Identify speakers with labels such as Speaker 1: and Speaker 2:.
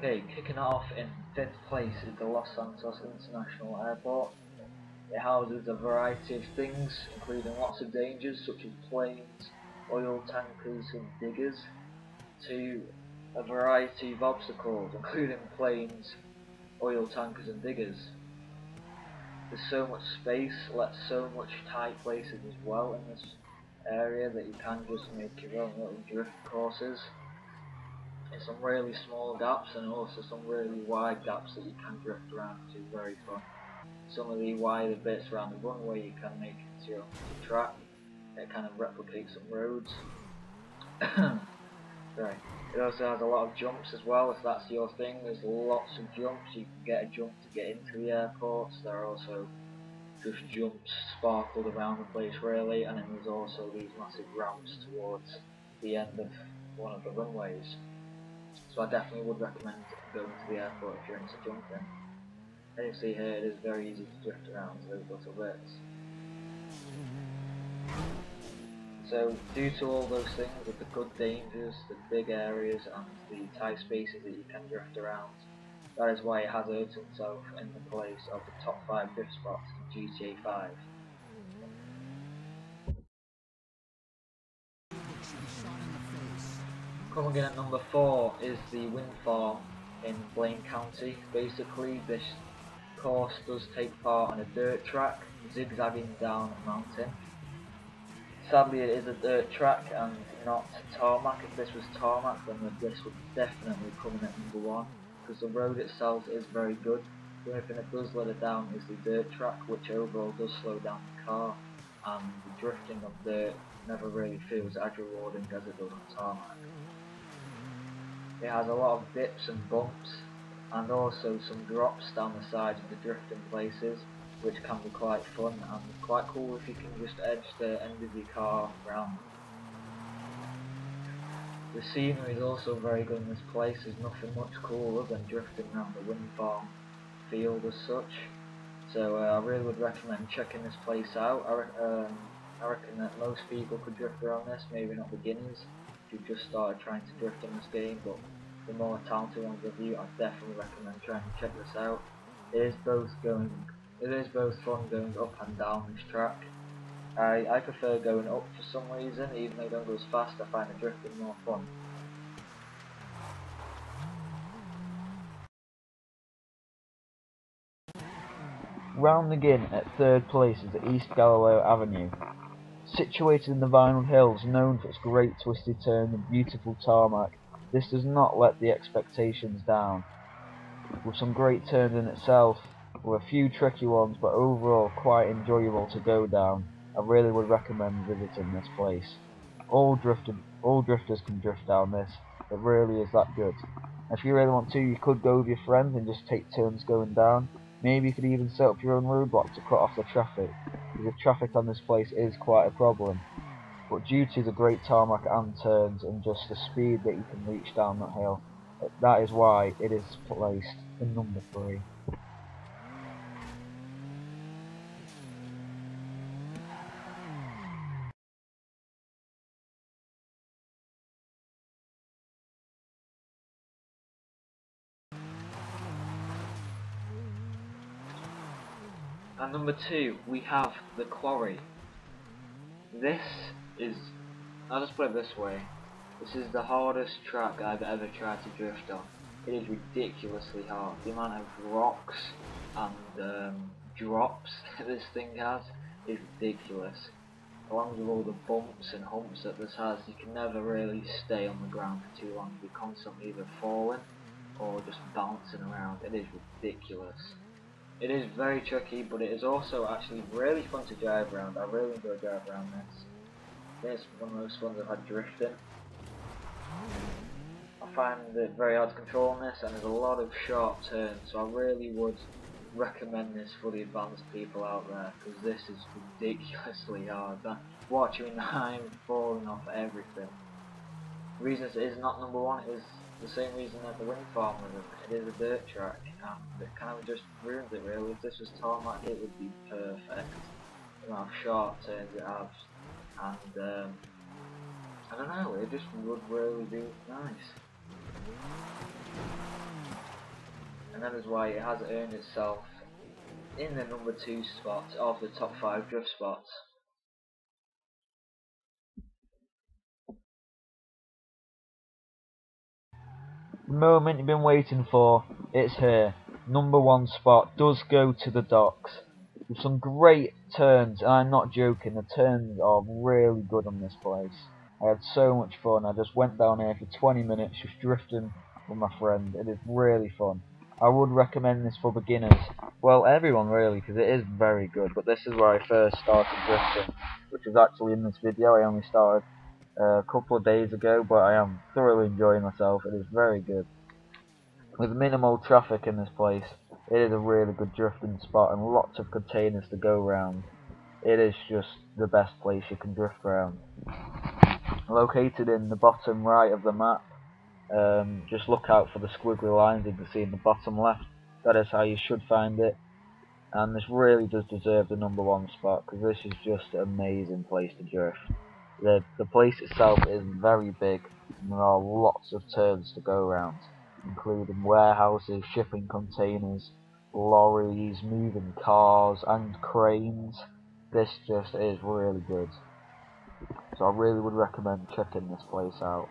Speaker 1: Okay, kicking off in 5th place is the Los Santos International Airport. It houses a variety of things, including lots of dangers such as planes, oil tankers and diggers, to a variety of obstacles, including planes, oil tankers and diggers. There's so much space, so much tight places as well in this area that you can just make your own little drift courses. There's some really small gaps and also some really wide gaps that you can drift around, which is very fun. Some of the wider bits around the runway you can make into your own track. It kind of replicates some roads. Sorry. It also has a lot of jumps as well, if that's your thing. There's lots of jumps. You can get a jump to get into the airports. There are also just jumps sparkled around the place really, and then there's also these massive ramps towards the end of one of the runways. So I definitely would recommend going to the airport if you're into jumping. As you see here, it is very easy to drift around those little bits. So due to all those things, with the good dangers, the big areas and the tight spaces that you can drift around, that is why it has earned itself in the place of the top 5 drift spots in GTA 5. Coming in at number 4 is the wind farm in Blaine County. Basically, this course does take part on a dirt track, zigzagging down a mountain. Sadly, it is a dirt track and not tarmac. If this was tarmac, then this would definitely come in at number 1, because the road itself is very good. The only thing that does let it down is the dirt track, which overall does slow down the car, and the drifting on dirt never really feels as rewarding as it does on tarmac. It has a lot of dips and bumps, and also some drops down the sides of the drifting places, which can be quite fun and quite cool if you can just edge the end of your car round. The scenery is also very good in this place. There's nothing much cooler than drifting around the wind farm field as such. So I really would recommend checking this place out. I reckon that most people could drift around this, maybe not beginners if you've just started trying to drift in this game, but the more talented ones of you, I definitely recommend trying to check this out. It is both fun going up and down this track. I prefer going up for some reason, even though I don't go as fast. I find the drifting more fun.
Speaker 2: Rounding in at 3rd place is the East Galileo Avenue. Situated in the Vinewood Hills, known for its great twisted turns and beautiful tarmac, this does not let the expectations down. With some great turns in itself, with a few tricky ones, but overall quite enjoyable to go down, I really would recommend visiting this place. All drifters can drift down this. It really is that good. If you really want to, you could go with your friends and just take turns going down. Maybe you could even set up your own roadblock to cut off the traffic, because the traffic on this place is quite a problem. But due to the great tarmac and turns and just the speed that you can reach down that hill, that is why it is placed in number 3.
Speaker 1: At number 2, we have the Quarry. I'll just put it this way, this is the hardest track I've ever tried to drift on. It is ridiculously hard. The amount of rocks and drops this thing has is ridiculous. Along with all the bumps and humps that this has, you can never really stay on the ground for too long. You're constantly either falling or just bouncing around. It is ridiculous. It is very tricky, but it is also actually really fun to drive around. I really enjoy driving around this. It's one of the most fun I've had drifting. I find it very hard to control on this, and there's a lot of sharp turns, so I really would recommend this for the advanced people out there, because this is ridiculously hard. Watch your time falling off everything. The reason it is not number 1 is the same reason that the wind farm was. It is a dirt track, and it kind of just ruins it really. If this was tarmac, it would be perfect. The amount of sharp turns it has, and I don't know, it just would really be nice. and that is why it has earned itself in the number 2 spot of the top 5 drift spots.
Speaker 2: The moment you've been waiting for, it's here. Number 1 spot does go to the docks. With some great turns, and I'm not joking, the turns are really good on this place. I had so much fun. I just went down here for 20 minutes just drifting with my friend. It is really fun. I would recommend this for beginners. Well, everyone really, because it is very good. But this is where I first started drifting, which is actually in this video. I only started a couple of days ago, but I am thoroughly enjoying myself. It is very good. With minimal traffic in this place, it is a really good drifting spot and lots of containers to go around. It is just the best place you can drift around. Located in the bottom right of the map, just look out for the squiggly lines you can see in the bottom left. That is how you should find it. And this really does deserve the number 1 spot, because this is just an amazing place to drift. The place itself is very big, and there are lots of turns to go around, including warehouses, shipping containers, lorries, moving cars, and cranes. This just is really good. So I really would recommend checking this place out.